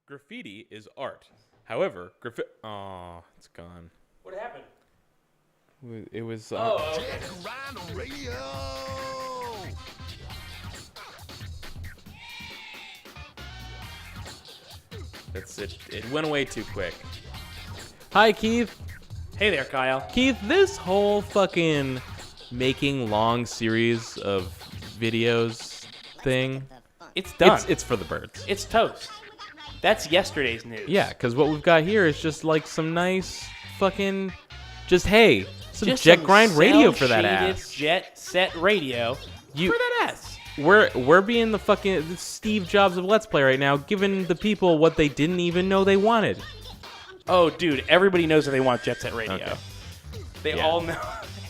Graffiti is art. However, oh, it's gone. What happened? It was. That's it. It went away too quick. Hi, Keith. Hey there, Kyle. Keith, this whole fucking making long series of videos thing. It's done. It's for the birds. It's toast. That's yesterday's news. Yeah, because what we've got here is just like some nice fucking, some Just jet some grind radio for that sound-shaded ass. Jet set radio for that ass. We're being the fucking Steve Jobs of Let's Play right now, giving the people what they didn't even know they wanted. Oh, dude, everybody knows that they want Jet Set Radio. Okay. They Yeah. all know.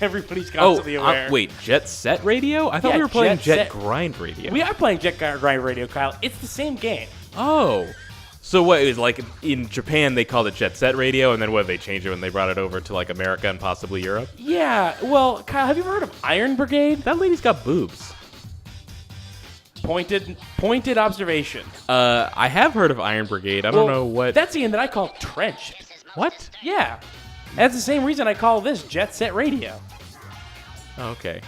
Everybody's constantly aware. Wait, Jet Set Radio? I thought Yeah, we were playing Jet Jet Set- Grind Radio. We are playing Jet Grind Radio, Kyle. It's the same game. Oh. So what, is like in Japan they called it Jet Set Radio, and then what, they changed it when they brought it over to like America and possibly Europe? Yeah, well, Kyle, have you ever heard of Iron Brigade? That lady's got boobs. Pointed observation. I have heard of Iron Brigade. I don't know what. That's the game that I call Trench. What? Yeah. That's the same reason I call this Jet Set Radio. Oh, okay.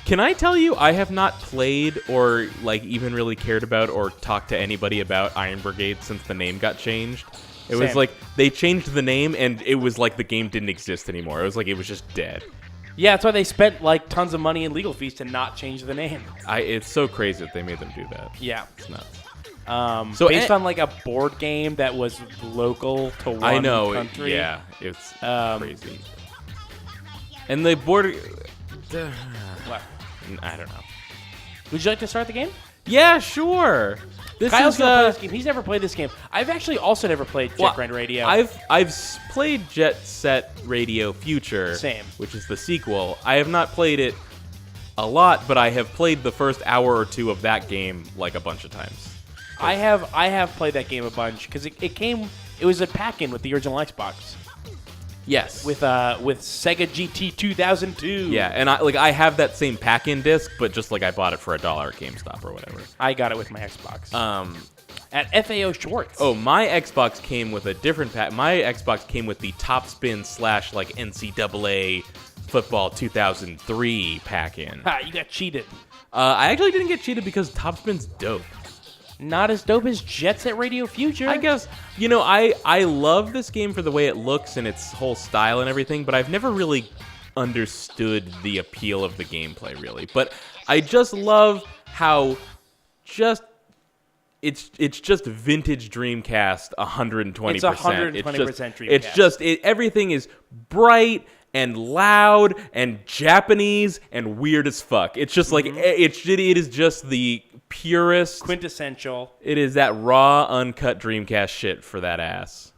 Can I tell you, I have not played or like even really cared about or talked to anybody about Iron Brigade since the name got changed. It was Same. like they changed the name and it was like the game didn't exist anymore. It was like it was just dead. Yeah, that's why they spent like tons of money in legal fees to not change the name. It's so crazy that they made them do that. Yeah. It's nuts. So based on like a board game that was local to one I know. country. Yeah, it's crazy. And the board. What? I don't know. Would you like to start the game? Yeah, sure. This Kyle's is gonna play this game. He's never played this game. I've actually also never played Jet Grind Radio. I've played Jet Set Radio Future, Same. which is the sequel. I have not played it a lot, but I have played the first hour or two of that game like a bunch of times. I have played that game a bunch because it was a pack-in with the original Xbox. Yes. With Sega GT 2002. Yeah, and I have that same pack-in disc, but just like I bought it for $1 at GameStop or whatever. I got it with my Xbox. At FAO Schwartz. Oh, my Xbox came with a different pack. My Xbox came with the Topspin / like NCAA Football 2003 pack-in. Ha, you got cheated. I actually didn't get cheated because Topspin's dope. Not as dope as Jet Set Radio Future. I guess, I love this game for the way it looks and its whole style and everything, but I've never really understood the appeal of the gameplay, really. But I just love how it's just vintage Dreamcast 120%. It's 120% Dreamcast. It's just, everything is bright and loud and Japanese and weird as fuck. It's just like, it is just the purest, quintessential. It is that raw, uncut Dreamcast shit for that ass.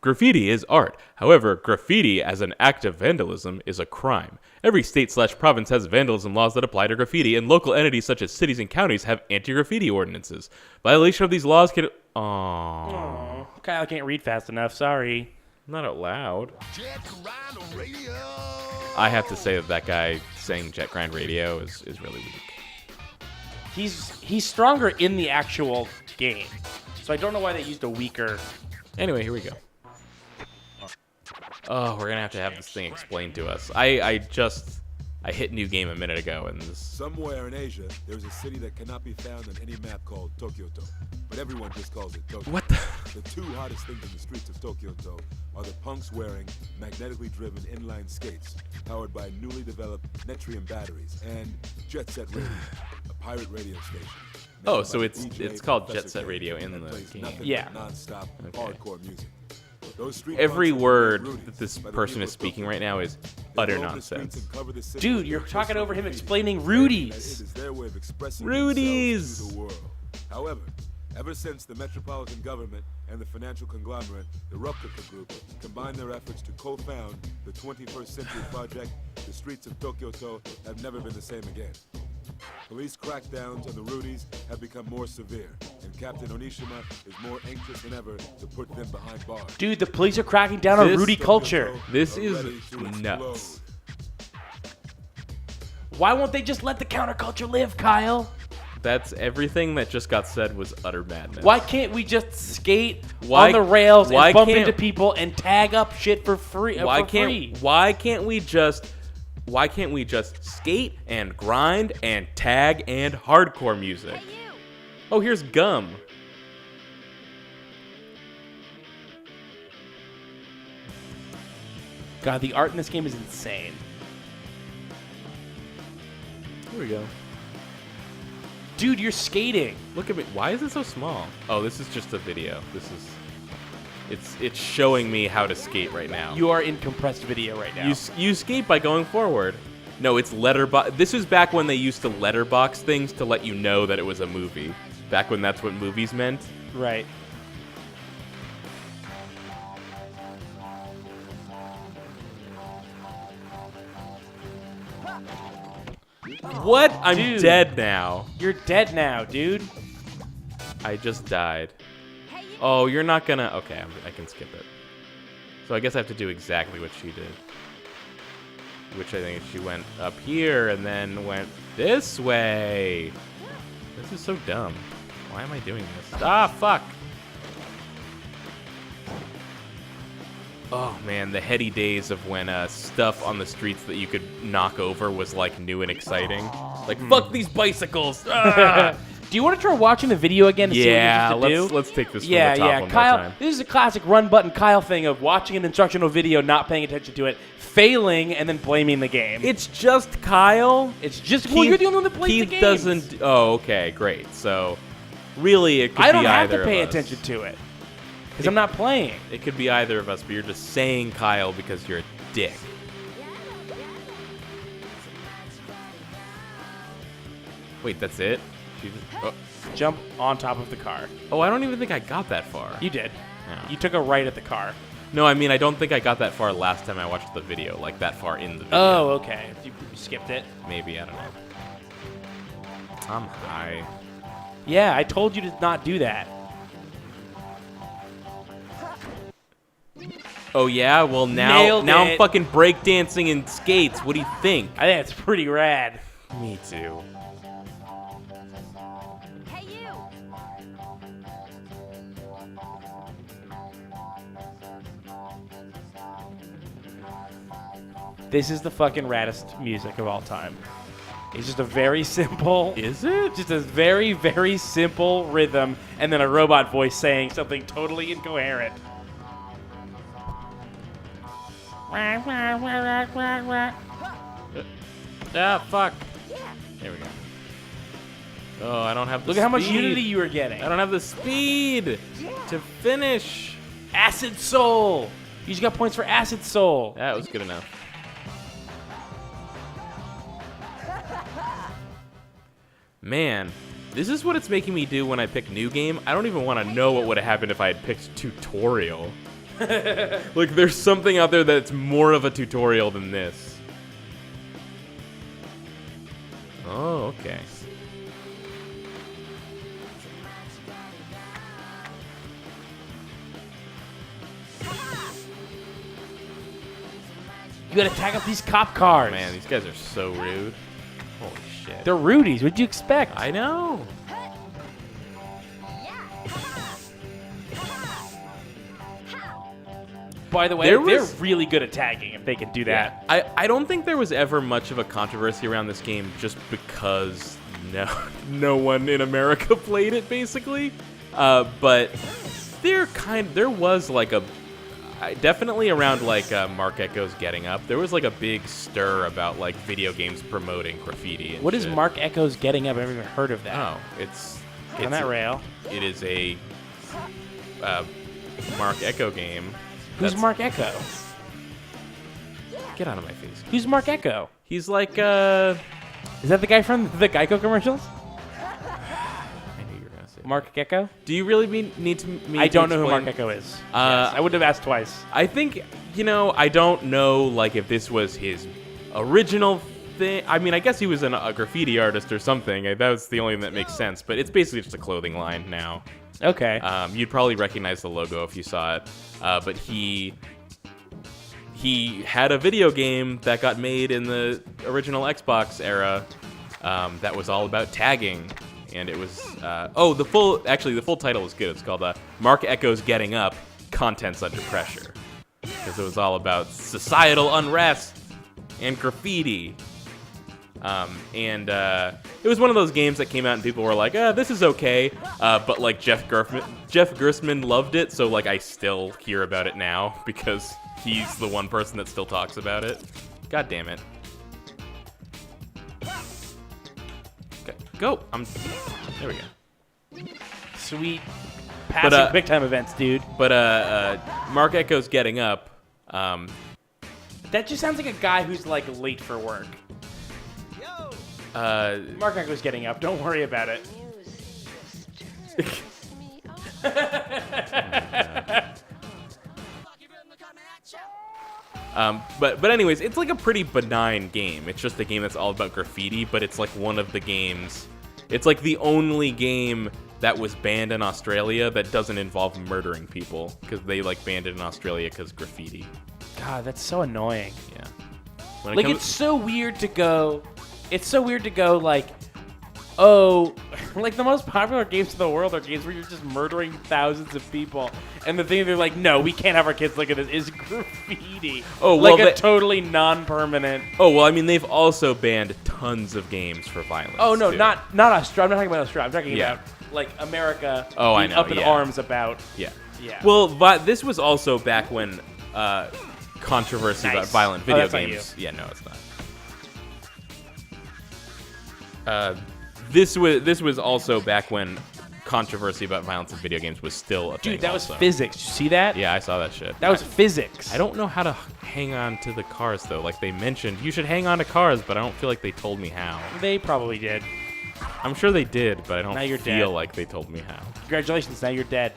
Graffiti is art. However, graffiti as an act of vandalism is a crime. Every state / province has vandalism laws that apply to graffiti, and local entities such as cities and counties have anti-graffiti ordinances. Violation of these laws can... Oh, Kyle can't read fast enough. Sorry. Not out loud. I have to say that guy saying Jet Grind Radio is really weak. He's stronger in the actual game, so I don't know why they used a weaker. Anyway, here we go. Oh, we're gonna have to have this thing explained to us. I hit new game a minute ago, and this... Somewhere in Asia, there's a city that cannot be found on any map called Tokyoto, but everyone just calls it Tokyo. What the? The two hottest things in the streets of Tokyoto are the punks wearing magnetically driven inline skates powered by newly developed Netrium batteries and Jet Set Radio, a pirate radio station. Oh, so it's called Jet Set Radio in the game. Yeah. Non-stop Okay. hardcore music. Those street Every punks word are Rudies that this by the person people is of speaking Tokyo. right now is They utter roam the streets nonsense. and cover the city Dude, with you're their talking over him graffiti. explaining It Rudy's. is their way of expressing Rudy's. themselves to the world. However, ever since the metropolitan government and the financial conglomerate, the Rupkaka Group, combined their efforts to co-found the 21st Century Project, the streets of Tokyoto have never been the same again. Police crackdowns on the Rudies have become more severe, and Captain Onishima is more anxious than ever to put them behind bars. Dude, the police are cracking down on This- Rudy culture. This are is ready to explode. nuts. Why won't they just let the counterculture live, Kyle? That's everything that just got said was utter madness. Why can't we just skate on the rails and bump into people and tag up shit for free? Why can't we just skate and grind and tag and hardcore music? Oh, here's Gum. God, the art in this game is insane. Here we go. Dude, you're skating. Look at me. Why is it so small? Oh, this is just a video. It's showing me how to skate right now. You are in compressed video right now. You skate by going forward. No, it's letterbox. This is back when they used to letterbox things to let you know that it was a movie. Back when that's what movies meant. Right. What? I'm Dude. dead now. You're dead now, dude. I just died. Oh, you're not gonna... Okay, I can skip it. So I guess I have to do exactly what she did. Which I think she went up here and then went this way. This is so dumb. Why am I doing this? Ah, fuck. Oh, man, the heady days of when stuff on the streets that you could knock over was, like, new and exciting. Like, fuck these bicycles! Ah! Do you want to try watching the video again to see what Yeah, you used to do? let's take this from the top one Kyle, more time. this is a classic run button Kyle thing of watching an instructional video, not paying attention to it, failing, and then blaming the game. It's just Kyle. It's just, well, you're the only one that plays Keith the game. doesn't... Oh, okay, great. So, really, it could be either of us. I don't have to pay attention to it, because I'm not playing. It could be either of us, but you're just saying Kyle because you're a dick. Wait, that's it? Oh. Jump on top of the car. Oh, I don't even think I got that far. You did. No. You took a right at the car. No, I mean, I don't think I got that far last time I watched the video, like that far in the video. Oh, okay. You skipped it. Maybe, I don't know. I'm high. Yeah, I told you to not do that. Oh, yeah? Well, Nailed now it. I'm fucking breakdancing in skates. What do you think? I think it's pretty rad. Me too. Hey, you! This is the fucking raddest music of all time. It's just a very simple... Is it? Just a very, very simple rhythm, and then a robot voice saying something totally incoherent. Ah, fuck. There we go. Oh, I don't have the Look at how much speed. unity you were getting. I don't have the speed to finish. Acid Soul! You just got points for Acid Soul. That was good enough. Man, this is what it's making me do when I pick new game. I don't even want to know what would have happened if I had picked tutorial. Like, there's something out there that's more of a tutorial than this. Oh, okay. You gotta tag up these cop cars. Man, these guys are so rude. Holy shit. They're Rudies. What'd you expect? I know. By the way, There they're was- really good at tagging if they can do that. I don't think there was ever much of a controversy around this game just because no one in America played it, basically. But there was like a definitely around like Mark Echo's Getting Up. There was like a big stir about like video games promoting graffiti. And What is shit. Mark Echo's Getting Up? I've never even heard of that. Oh, it's On that rail. It is a Mark Echo game. Who's That's- Mark Echo? Get out of my face. Who's Mark Echo? He's like Is that the guy from the Geico commercials? I knew you were gonna say. Mark Echo? Do you really need to? I don't know who Mark Echo is. Yes, I wouldn't have asked twice. I think, I don't know, like, if this was his original thing. I mean, I guess he was a graffiti artist or something. That was the only thing that makes sense. But it's basically just a clothing line now. Okay. You'd probably recognize the logo if you saw it. But he had a video game that got made in the original Xbox era that was all about tagging. and it was the full title was good. It's called Mark Echo's Getting Up: Contents Under Pressure, because it was all about societal unrest and graffiti. It was one of those games that came out and people were like, this is okay, but like Jeff Gerstmann loved it, so like I still hear about it now because he's the one person that still talks about it. God damn it. Okay, go. There we go. Sweet. Passing quick time events, dude. But Mark Echo's Getting Up. That just sounds like a guy who's like late for work. Mark Echo's Getting Up. Don't worry about it. But anyways, it's like a pretty benign game. It's just a game that's all about graffiti, but it's like one of the games. It's like the only game that was banned in Australia that doesn't involve murdering people, because they like banned it in Australia because graffiti. God, that's so annoying. Yeah. It's so weird to go. It's so weird to go like, oh, like the most popular games in the world are games where you're just murdering thousands of people, and the thing they're like, no, we can't have our kids look at this is graffiti. Oh, well, like a totally non-permanent. Oh well, I mean they've also banned tons of games for violence. Oh no, too. not Australia. I'm not talking about Australia. I'm talking about like America. Oh, I being know. Up in arms about. Yeah. Yeah. Well, this was also back when controversy about violent video games. Yeah, no, it's not. This was also back when controversy about violence in video games was still a thing. Dude, that also. was physics. Did you see that? Yeah, I saw that shit. That was physics. I don't know how to hang on to the cars though. Like they mentioned, you should hang on to cars, but I don't feel like they told me how. They probably did. I'm sure they did, but I don't Now you're feel dead. like they told me how. Congratulations, now you're dead.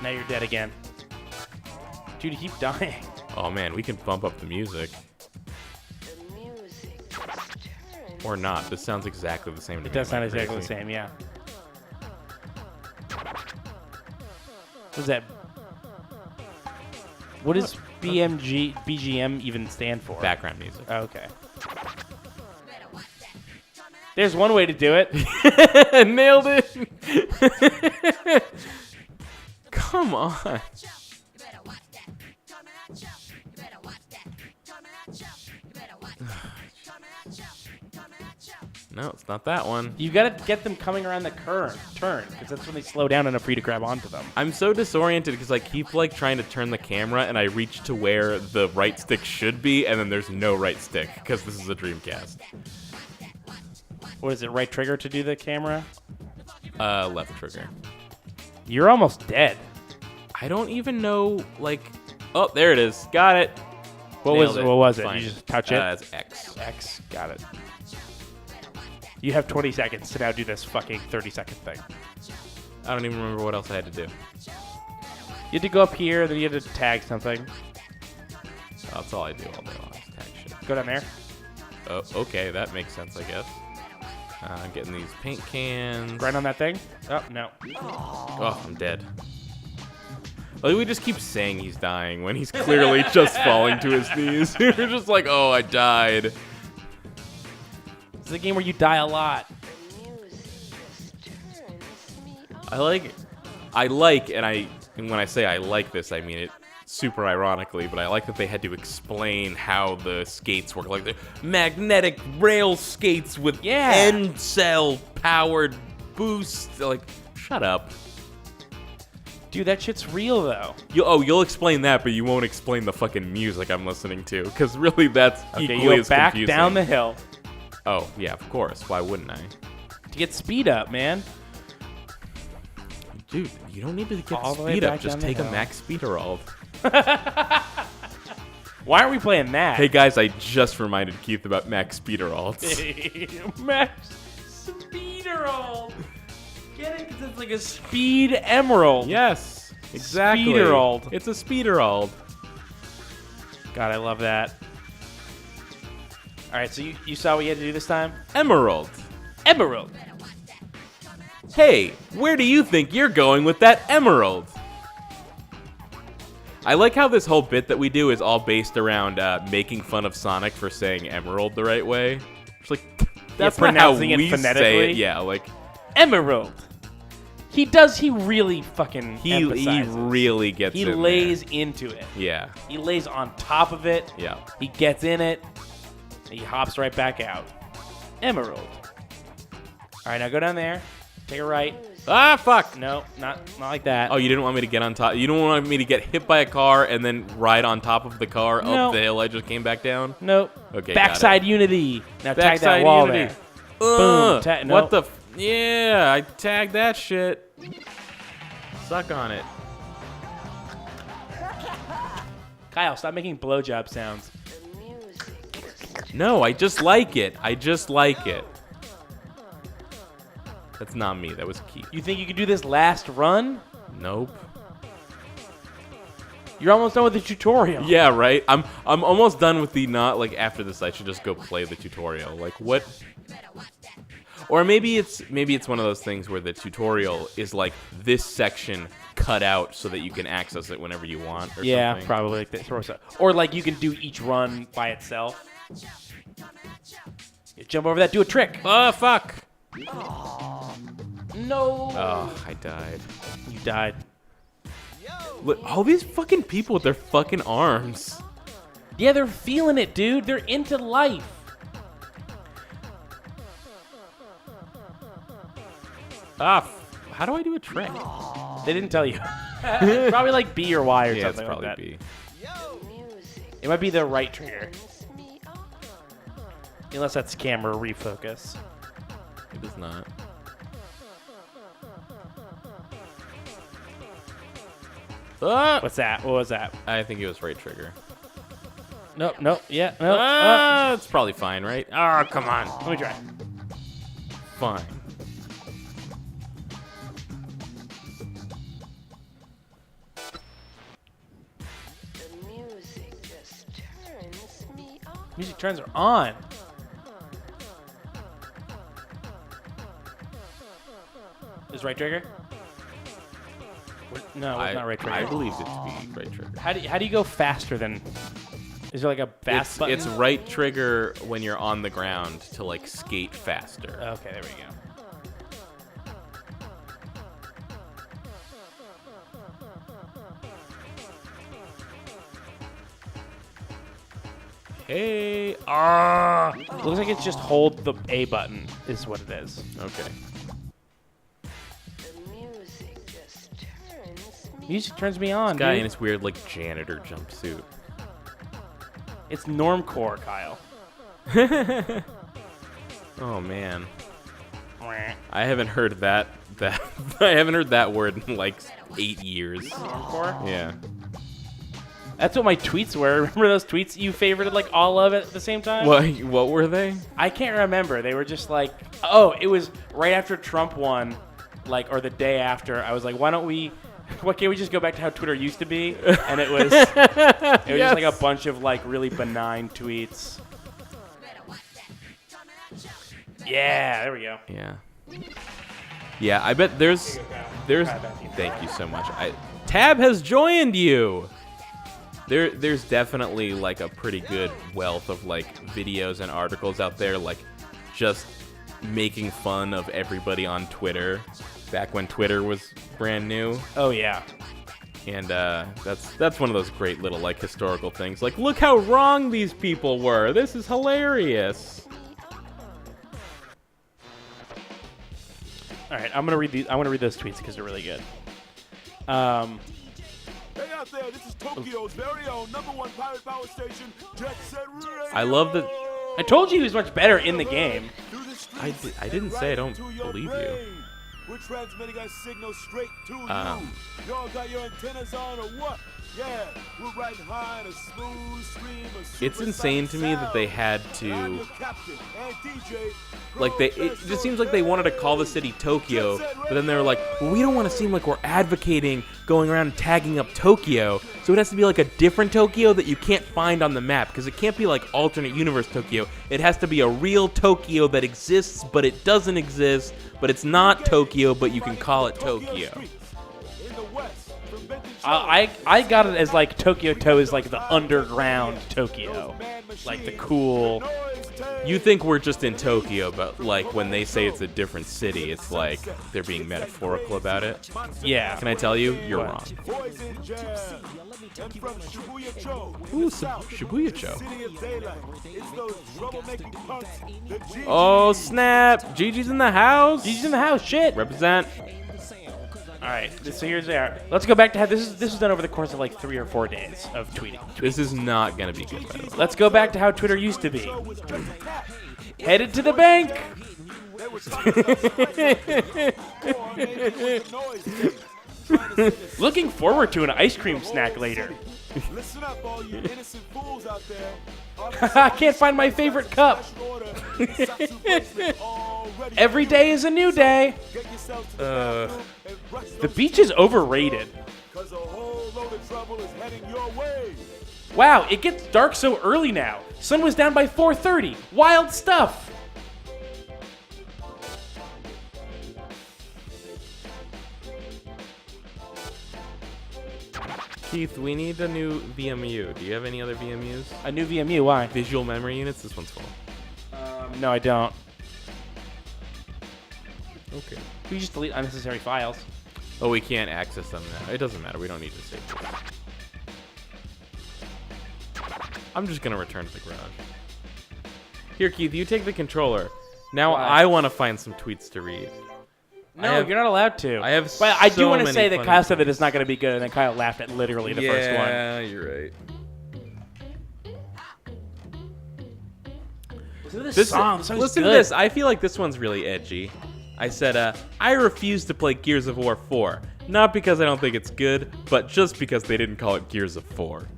Now you're dead again. Dude, you keep dying. Oh man, we can bump up the music. Or not. This sounds exactly the same to me. It does sound Am I exactly the crazy? same, yeah. What's that? What does BGM even stand for? Background music. Oh, okay. There's one way to do it. Nailed it. Come on. No, it's not that one. You gotta get them coming around the turn, because that's when they slow down enough for you to grab onto them. I'm so disoriented because I keep like trying to turn the camera and I reach to where the right stick should be and then there's no right stick because this is a Dreamcast. What is it, right trigger to do the camera? Left trigger. You're almost dead. I don't even know, like... Oh, there it is. Got it. What Nailed was it? Fine. You just touch it? It's X. X. Got it. You have 20 seconds to now do this fucking 30-second thing. I don't even remember what else I had to do. You had to go up here, then you had to tag something. That's all I do all day long is tag shit. Go down there. Oh, okay, that makes sense, I guess. I'm getting these paint cans. Grind on that thing. Oh, no. Oh, I'm dead. Like, we just keep saying he's dying when he's clearly just falling to his knees. We're just like, oh, I died. It's a game where you die a lot. And when I say I like this, I mean it super ironically, but I like that they had to explain how the skates work. Like the magnetic rail skates with end cell powered boost. Like, shut up. Dude, that shit's real, though. You'll explain that, but you won't explain the fucking music I'm listening to, because really that's equally as back confusing. down the hill. Oh, yeah, of course. Why wouldn't I? To get speed up, man. Dude, you don't need to get All the way speed up. back Just down the take a hill. max speederald. Why aren't we playing that? Hey guys, I just reminded Keith about max speederalds. Max Speederald. Get it? Because it's like a speed emerald. Yes, exactly. Speederald. It's a speederald. God, I love that. All right, so you saw what you had to do this time? Emerald. Emerald. Hey, where do you think you're going with that emerald? I like how this whole bit that we do is all based around making fun of Sonic for saying Emerald the right way. It's like, that's not how pronouncing it we phonetically. say it. Yeah, like... Emerald. He really fucking He emphasizes. really gets He in lays into it. Yeah. He lays on top of it. Yeah. He gets in it. And he hops right back out. Emerald. All right, now go down there. Take a right. Ah, fuck! No, not like that. Oh, you didn't want me to get on top. You don't want me to get hit by a car and then ride on top of the car No. up the hill I just came back down? Nope. Okay, Backside unity. Now tag that Backside wall unity. there. Boom. What Nope. the? Yeah, I tagged that shit. Suck on it. Kyle, stop making blowjob sounds. No, I just like it. I just like it. That's not me. That was Keith. You think you could do this last run? Nope. You're almost done with the tutorial. Yeah, right. I'm almost done with the not like after this. I should just go play the tutorial. Like what? Or maybe it's one of those things where the tutorial is like this section cut out so that you can access it whenever you want. Or Yeah, something. probably like that. Or like you can do each run by itself. You jump over that, do a trick. Oh fuck! No. Oh, I died. You died. Look, all these fucking people with their fucking arms. Yeah, they're feeling it, dude. They're into life. Ah, how do I do a trick? They didn't tell you. Probably like B or Y or Yeah, it's something probably like that. B. It might be the right trigger. Unless that's camera refocus. It is not. Ah! What's that? What was that? I think it was right trigger. Nope, nope, yeah, nope. Ah, it's probably fine, right? Oh, come on. Let me try. Fine. Music trends are on. Is right trigger? No, it's not right trigger. I believed it to be right trigger. How do you go faster than? Is there like a fast button? It's right trigger when you're on the ground to like skate faster. Okay, there we go. Hey, Looks like it's just hold the A button is what it is. okay. Music turns me on, Guy in dude. his weird like janitor jumpsuit. It's normcore, Kyle. Oh man, I haven't heard that I haven't heard that word in like 8 years. Normcore? Yeah. That's what my tweets were. Remember those tweets you favorited like all of it at the same time? What were they? I can't remember. They were just like, oh, it was right after Trump won, like, or the day after. I was like, why can't we just go back to how Twitter used to be? And it was, just like a bunch of like really benign tweets. Yeah, there we go. Yeah. Yeah, I bet there's thank you so much. Tab has joined you. There's definitely like a pretty good wealth of like videos and articles out there like just making fun of everybody on Twitter back when Twitter was brand new. Oh yeah. And that's one of those great little like historical things. Like, look how wrong these people were. This is hilarious. All right, I'm gonna read these. I want to read those tweets because they're really good. Hey out there, this is Tokyo's very own #1 pirate power station, Jet Set Radio. I love that. I told you he was much better in the game. I didn't say I don't believe you. We're transmitting our signal straight to you. Um. Y'all got your antennas on or what? Yeah, we're riding high in a smooth stream of It's insane to me that they had to, I'm your captain and DJ, like, it just seems like they wanted to call the city Tokyo, but then they were like, well, we don't want to seem like we're advocating going around and tagging up Tokyo, so it has to be like a different Tokyo that you can't find on the map, because it can't be like alternate universe Tokyo. It has to be a real Tokyo that exists, but it doesn't exist, but it's not Tokyo, but you can call it Tokyo. In the west, from Benton I got it as like Tokyo Toe is like the underground Tokyo, like the cool. You think we're just in Tokyo, but like when they say it's a different city, it's like they're being metaphorical about it. Yeah. Can I tell you? You're wrong. Ooh, Shibuya Cho. Oh, snap. Gigi's in the house. Gigi's in the house. Shit. Represent. All right. So here's there. Let's go back to how this was done over the course of like 3 or 4 days of tweeting. This is not going to be good, by the way. Let's go back to how Twitter used to be. Headed to the bank. Looking forward to an ice cream snack later. Listen up, all you innocent fools out there. I can't find my favorite cup. Every day is a new day. The beach is overrated. Wow, it gets dark so early now. Sun was down by 4:30. Wild stuff. Keith, we need a new VMU. Do you have any other VMUs? A new VMU, why? Visual memory units? This one's full. No, I don't. Okay. We just delete unnecessary files. Oh, we can't access them now. It doesn't matter. We don't need to save them. I'm just going to return to the garage. Here, Keith, you take the controller. Now Why? I want to find some tweets to read. No, you're not allowed to. I have But I do so want to many say that funny Kyle said that tweets. it's not going to be good, and then Kyle laughed at literally the first one. Yeah, you're right. Listen to this song. This song's listen good. to this. I feel like this one's really edgy. I said, I refuse to play Gears of War 4. Not because I don't think it's good, but just because they didn't call it Gears of 4.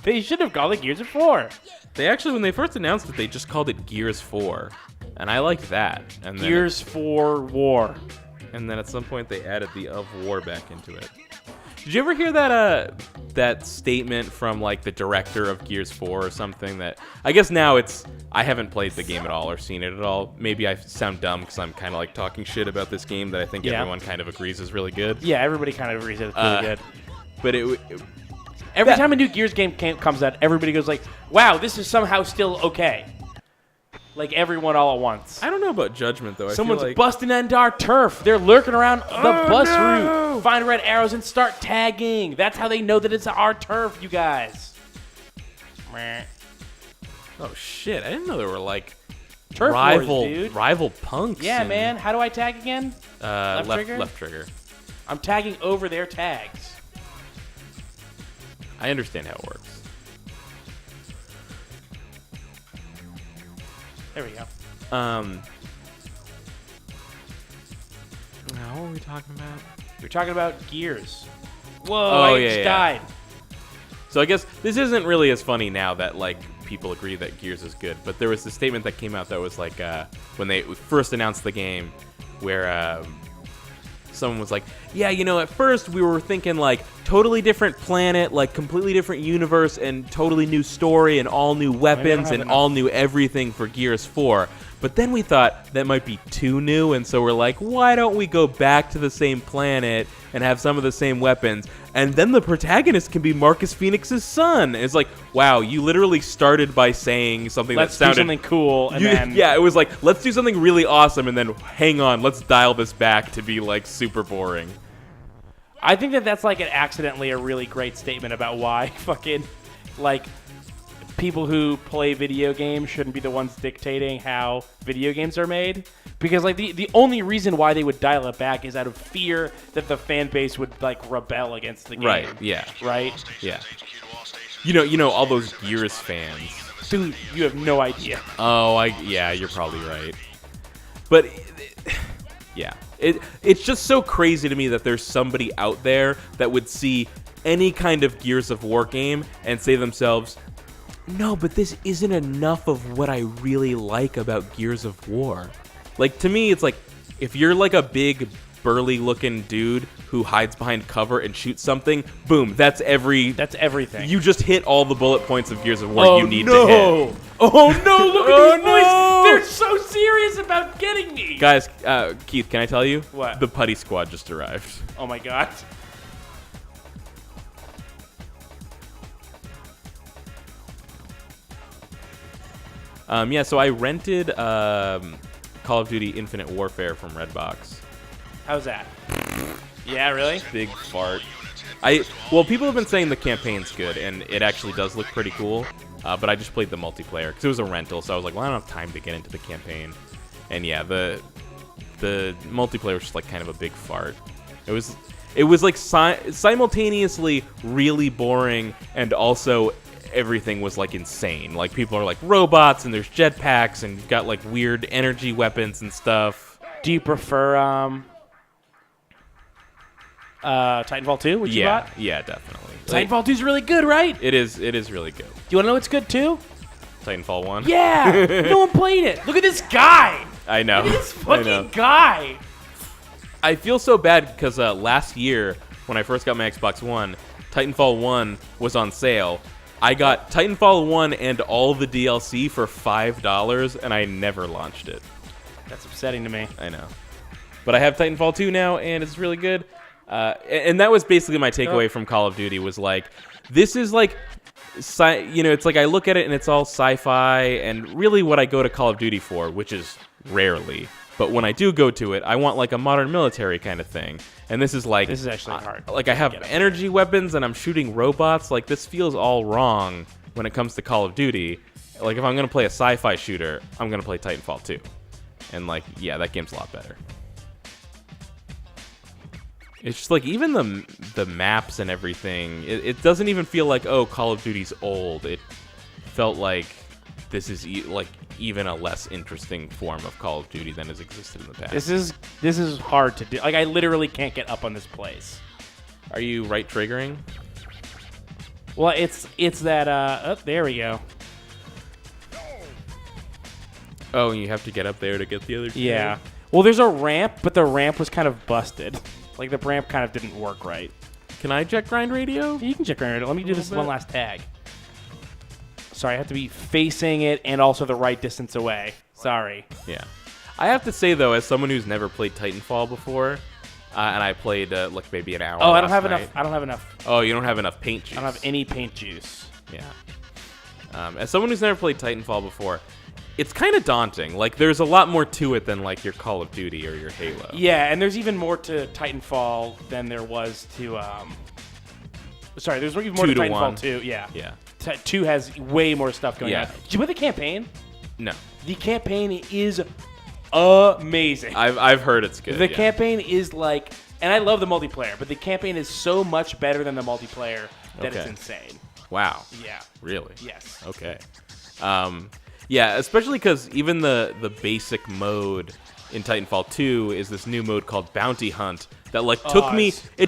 They should have called it Gears of War. They actually, when they first announced it, they just called it Gears 4. And I liked that. And then Gears 4 War. And then at some point they added the of war back into it. Did you ever hear that that statement from like the director of Gears 4 or something that I guess now I haven't played the game at all or seen it at all. Maybe I sound dumb because I'm kind of like talking shit about this game that I think everyone kind of agrees is really good. Yeah, everybody kind of agrees that it's really good. But Every time a new Gears game comes out, everybody goes like, wow, this is somehow still okay. Like everyone all at once. I don't know about Judgment though. Someone's I feel like, busting into our turf. They're lurking around the bus route. Find red arrows and start tagging. That's how they know that it's our turf, you guys. Meh. oh shit! I didn't know there were like Turf rival wars, dude. rival punks. Yeah, and, man. How do I tag again? left trigger? Left trigger. I'm tagging over their tags. I understand how it works. There we go. What were we talking about? We're talking about Gears. Whoa, Oh, I yeah, just yeah. died. So I guess this isn't really as funny now that like people agree that Gears is good, but there was this statement that came out that was like when they first announced the game, where someone was like, yeah, you know, at first we were thinking like totally different planet, like completely different universe and totally new story and all new weapons and all new everything for Gears 4. But then we thought that might be too new, and so we're like, why don't we go back to the same planet and have some of the same weapons? And then the protagonist can be Marcus Phoenix's son. It's like, wow, you literally started by saying something Let's that sounded do something cool, and then yeah, it was like, let's do something really awesome, and then hang on, let's dial this back to be like super boring. I think that that's like accidentally a really great statement about why fucking like people who play video games shouldn't be the ones dictating how video games are made. Because like the only reason why they would dial it back is out of fear that the fan base would like rebel against the game. Right, yeah. Right? Yeah. You know all those Gears fans. Dude, you have no idea. Oh, yeah, you're probably right. But yeah, it's just so crazy to me that there's somebody out there that would see any kind of Gears of War game and say to themselves, no, but this isn't enough of what I really like about Gears of War. Like, to me, it's like, if you're like a big, burly-looking dude who hides behind cover and shoots something, boom, that's everything. You just hit all the bullet points of Gears of War you need to hit. Oh no, look at these boys! no! They're so serious about getting me! Guys, Keith, can I tell you? What? The Putty Squad just arrived. Oh my god. Yeah, so I rented Call of Duty Infinite Warfare from Redbox. How's that? Yeah, really? Big fart. Well, people have been saying the campaign's good, and it actually does look pretty cool. But I just played the multiplayer because it was a rental, so I was like, well, I don't have time to get into the campaign. And yeah, the multiplayer was just like kind of a big fart. It was like simultaneously really boring, and also everything was like insane. Like people are like robots, and there's jetpacks, and you've got like weird energy weapons and stuff. Do you prefer Titanfall 2, which you bought? Yeah, definitely. Titanfall 2 is really good, right? It is really good. Do you want to know what's good too? Titanfall 1? Yeah! No one played it. Look at this guy! I know. Look at this fucking guy! I feel so bad because last year, when I first got my Xbox One, Titanfall 1 was on sale. I got Titanfall 1 and all the DLC for $5, and I never launched it. That's upsetting to me. I know. But I have Titanfall 2 now, and it's really good. And that was basically my takeaway from Call of Duty was like, this is like, it's like I look at it and it's all sci-fi, and really what I go to Call of Duty for, which is rarely, but when I do go to it, I want like a modern military kind of thing. And this is actually hard. Like I have energy weapons and I'm shooting robots. Like this feels all wrong when it comes to Call of Duty. Like if I'm gonna play a sci-fi shooter, I'm gonna play Titanfall 2. And like, yeah, that game's a lot better. It's just like even the maps and everything, it doesn't even feel like, oh, Call of Duty's old. It felt like this is like even a less interesting form of Call of Duty than has existed in the past. This is hard to do. Like I literally can't get up on this place. Are you right triggering? Well, it's that oh, there we go. Oh, you have to get up there to get the other two? Yeah. Well, there's a ramp, but the ramp was kind of busted. Like the ramp kind of didn't work right. Can I check grind radio? You can check grind radio. Let me do this one last tag. Sorry, I have to be facing it and also the right distance away. Sorry. Yeah. I have to say, though, as someone who's never played Titanfall before, and I played like maybe an hour. Oh, I don't have night. enough. I don't have enough. Oh, you don't have enough paint juice. I don't have any paint juice. Yeah. As someone who's never played Titanfall before, it's kind of daunting. Like, there's a lot more to it than like your Call of Duty or your Halo. Yeah, and there's even more to Titanfall than there was to. Sorry, there's even more to Titanfall 1. 2. Yeah. Yeah. 2 has way more stuff going on. Did you play the campaign? No. The campaign is amazing. I've heard it's good. The campaign is like, and I love the multiplayer, but the campaign is so much better than the multiplayer that it's insane. Wow. Yeah. Really? Yes. Okay. Yeah, especially because even the basic mode in Titanfall 2 is this new mode called Bounty Hunt that like took me a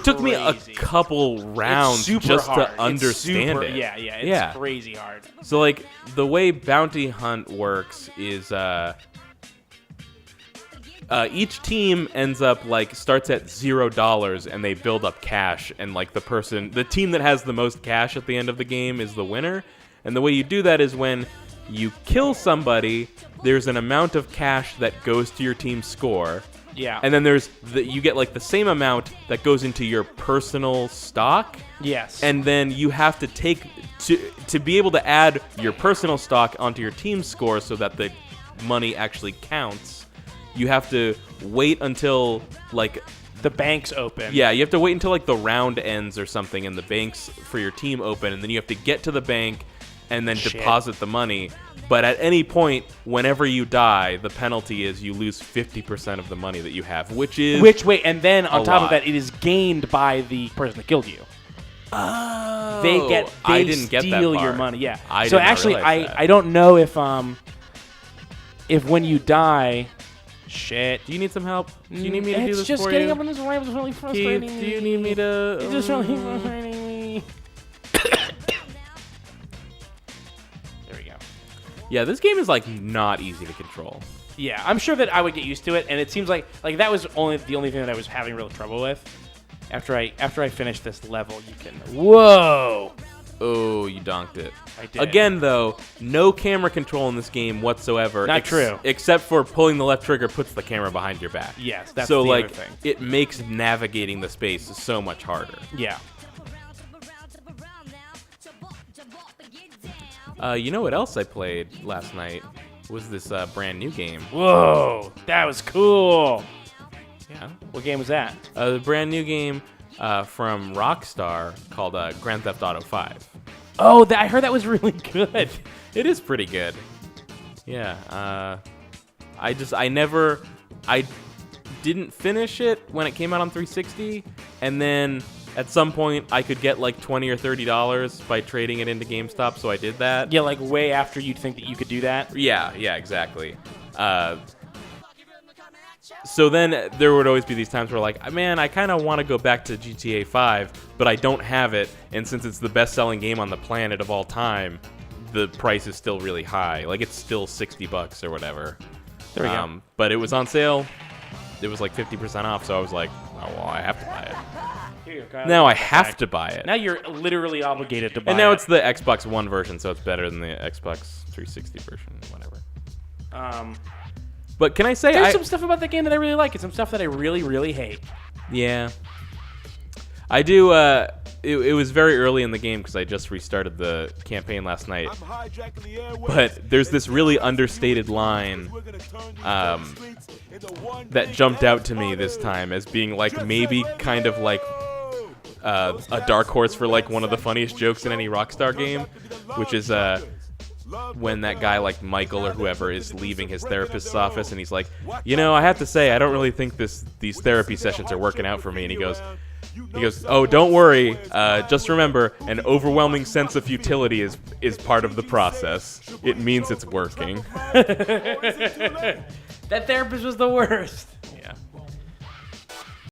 couple rounds just hard. to understand it. Yeah, it's crazy hard. So like the way Bounty Hunt works is each team ends up like starts at $0 and they build up cash, and like the team that has the most cash at the end of the game is the winner. And the way you do that is when you kill somebody, there's an amount of cash that goes to your team's score. Yeah. And then you get like the same amount that goes into your personal stock. Yes. And then you have to take to be able to add your personal stock onto your team's score so that the money actually counts. You have to wait until like the banks open. Yeah, you have to wait until like the round ends or something and the banks for your team open, and then you have to get to the bank and then deposit the money. But at any point, whenever you die, the penalty is you lose 50% of the money that you have, and then on top of that, it is gained by the person that killed you. Oh, They didn't get that steal part. your money. Yeah. I so did not actually, realize that. I don't know if when you die. Shit. Do you need some help? Do you need me to do this for you? It's just getting up on this ramp is really frustrating. Keith, do you need me to... It's just really frustrating me. There we go. Yeah, this game is, like, not easy to control. Yeah, I'm sure that I would get used to it, and it seems like that was the only thing that I was having real trouble with. After I finish this level, you can... Whoa! Oh, you donked it. I did. Again, though, no camera control in this game whatsoever. Not true. Except for pulling the left trigger puts the camera behind your back. Yes, that's so, the like, other thing. It makes navigating the space so much harder. Yeah. You know what else I played last night? was this brand new game. Whoa, that was cool. Yeah. What game was that? The brand new game from Rockstar called Grand Theft Auto 5. Oh, I heard that was really good. It is pretty good. Yeah. I didn't finish it when it came out on 360, and then at some point I could get like $20 or $30 by trading it into GameStop, so I did that. Yeah, like way after you'd think that you could do that. Yeah, exactly. So then there would always be these times where like, man, I kind of want to go back to GTA 5, but I don't have it, and since it's the best-selling game on the planet of all time, the price is still really high. Like, it's still $60 or whatever. There we go. But it was on sale. It was like 50% off, so I was like, oh, well, I have to buy it. Here you go, Now I have to buy it. Now you're literally obligated to buy it. And now it's the Xbox One version, so it's better than the Xbox 360 version, whatever. But can I say there's some stuff about the game that I really like and some stuff that I really, really hate. Yeah. I do, it was very early in the game because I just restarted the campaign last night. But there's this really understated line that jumped out to me this time as being like maybe kind of like a dark horse for like one of the funniest jokes in any Rockstar game, which is when that guy like Michael or whoever is leaving his therapist's office and he's like, you know, I have to say I don't really think these therapy sessions are working out for me, and he goes, oh, don't worry, just remember, an overwhelming sense of futility is part of the process. It means it's working. That therapist was the worst.